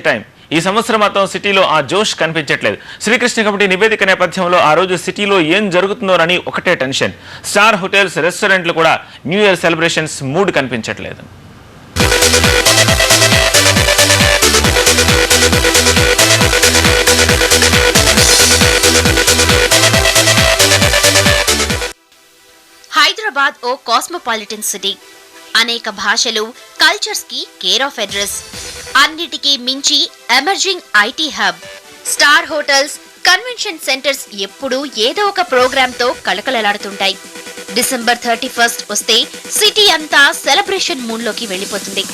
Time ఈ సంవత్సరం మొత్తం సిటీలో ఆ జోష్ కనిపించట్లేదు. శ్రీకృష్ణ కమిటీ నివేదిక నేపథ్యంలో ఆ రోజు సిటీలో ఏం జరుగుతుందోనని ఒకటే టెన్షన్. స్టార్ హోటల్స్, రెస్టారెంట్లు కూడా న్యూ ఇయర్ సెలబ్రేషన్స్ మూడ్ కనిపించట్లేదు. హైదరాబాద్ ఓ కాస్మోపాలిటన్ సిటీ. అనేక భాషలు, కల్చర్స్ కి కేర్ ఆఫ్ అడ్రస్. అన్నిటికీ మించి emerging IT hub. Star hotels, convention centres ఎప్పుడూ ఏదో ఒక ప్రోగ్రామ్ తో కళకళలాడుతుంటాయి. డిసెంబర్ 31 వస్తే సిటీ అంతా సెలబ్రేషన్ మూడ్ లోకి వెళ్లిపోతుంది.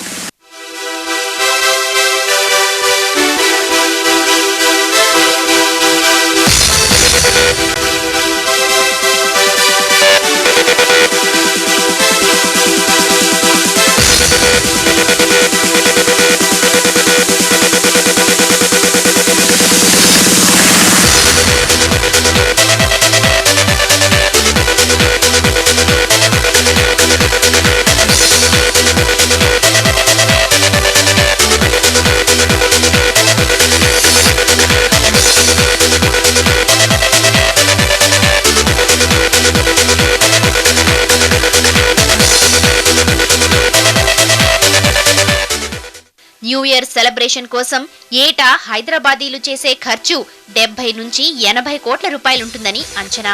న్యూ ఇయర్ సెలబ్రేషన్ కోసం ఏటా హైదరాబాదీలు చేసే ఖర్చు 70 నుంచి 80 కోట్ల రూపాయలుంటుందని అంచనా.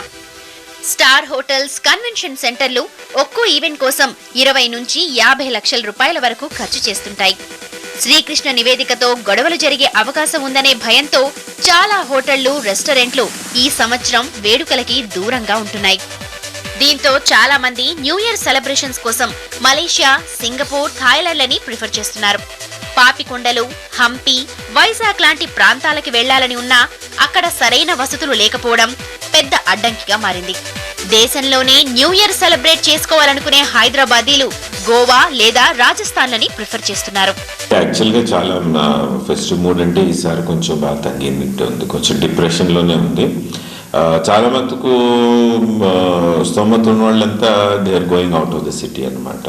స్టార్ హోటల్స్, కన్వెన్షన్ సెంటర్లు ఒక్కో ఈవెంట్ కోసం 20 నుంచి 50 లక్షల రూపాయల వరకు ఖర్చు చేస్తుంటాయి. శ్రీకృష్ణ నివేదికతో గొడవలు జరిగే అవకాశం ఉందనే భయంతో చాలా హోటళ్లు, రెస్టారెంట్లు ఈ సంవత్సరం వేడుకలకి దూరంగా ఉంటున్నాయి. దీంతో చాలా మంది న్యూ ఇయర్ సెలబ్రేషన్స్ కోసం మలేషియా, సింగపూర్, థాయిలాండ్లని ప్రిఫర్ చేస్తున్నారు. పాపికొండలు, హంపి, వైజాగ్ లాంటి ప్రాంతాలకి వెళ్లాలని ఉన్నా అక్కడ సరైన వసతులు లేకపోవడం పెద్ద అడ్డంకిగా మారింది. దేశంలోనే న్యూ ఇయర్ సెలబ్రేట్ చేసుకోవాలనుకునే హైదరాబాదీలు గోవా లేదా రాజస్థాన్లని ప్రిఫర్ చేస్తున్నారు. యాక్చువల్గా చాలా ఫెస్టివ్ మూడ్ అంటే ఈసారి కొంచెం బాగా తగ్గినట్టు ఉంది, కొంచెం డిప్రెషన్లోనే ఉంది. చాలా మటుకు స్తోమత ఉన్న వాళ్ళంతా they are going out of the city అనమాట.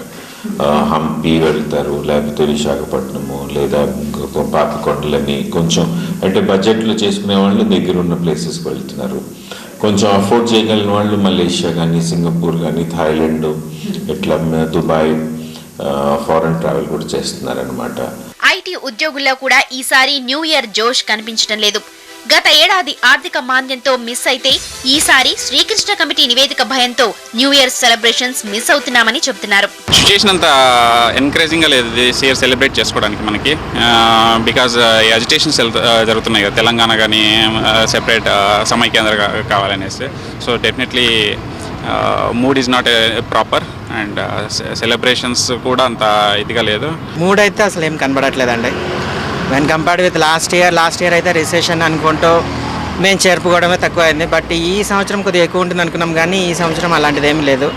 హంపి వెళ్తారు, లేకపోతే విశాఖపట్నము లేదా పాపికొండలని, కొంచెం అంటే బడ్జెట్లో చేసుకునే వాళ్ళు దగ్గర ఉన్న ప్లేసెస్కి వెళ్తున్నారు. కొంచెం అఫోర్డ్ చేయగలిగిన వాళ్ళు మలేషియా కానీ, సింగపూర్ కానీ, థాయిలాండ్, ఇట్లా దుబాయ్ ఫారెన్ ట్రావెల్ కూడా చేస్తున్నారనమాట. ఐటీ ఉద్యోగుల్లో కూడా ఈసారి న్యూ ఇయర్ జోష్ కనిపించడం లేదు. గత ఏడాది ఆర్థిక మాంద్యంతో మిస్ అయితే ఈసారి శ్రీకృష్ణ కమిటీ నివేదిక భయంతో న్యూ ఇయర్ సెలబ్రేషన్స్ మిస్ అవుతున్నామని చెబుతున్నారు. సిచ్యుయేషన్ అంతా ఎన్కరేజింగ్ గా లేదు దిస్ ఇయర్ సెలబ్రేట్ చేసుకోవడానికి మనకి. బికాజ్ అజిటేషన్స్ జరుగుతున్నాయి కదా, తెలంగాణ కానీ సెపరేట్ సమైక్యాంధ్ర కావాలనేసి. So definitely mood is not proper and celebrations కూడా అంత ఇదిగా లేదు. మూడ్ అయితే అసలు ఏం కనబడట్లేదండి. When compared with last year అయితే రిసెషన్ అనుకుంటూ మేము చేరుకోవడమే తక్కువ అయింది. బట్ ఈ సంవత్సరం కొద్దిగా ఎక్కువ ఉంటుంది అనుకున్నాం, కానీ ఈ సంవత్సరం అలాంటిది ఏమీ లేదు.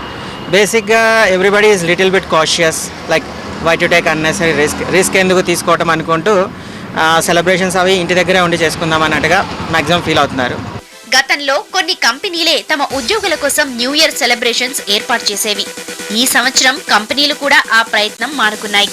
బేసిక్గా everybody is little bit cautious, like why to take unnecessary risk ఎందుకు తీసుకోవటం అనుకుంటూ సెలబ్రేషన్స్ అవి ఇంటి దగ్గరే ఉండి చేసుకుందాం అన్నట్టుగా మ్యాక్సిమం ఫీల్ అవుతున్నారు. గతంలో కొన్ని కంపెనీలే తమ ఉద్యోగుల కోసం న్యూ ఇయర్ సెలబ్రేషన్స్ ఏర్పాటు చేసేవి. ఈ సంవత్సరం కంపెనీలు కూడా ఆ ప్రయత్నం మానుకున్నాయి.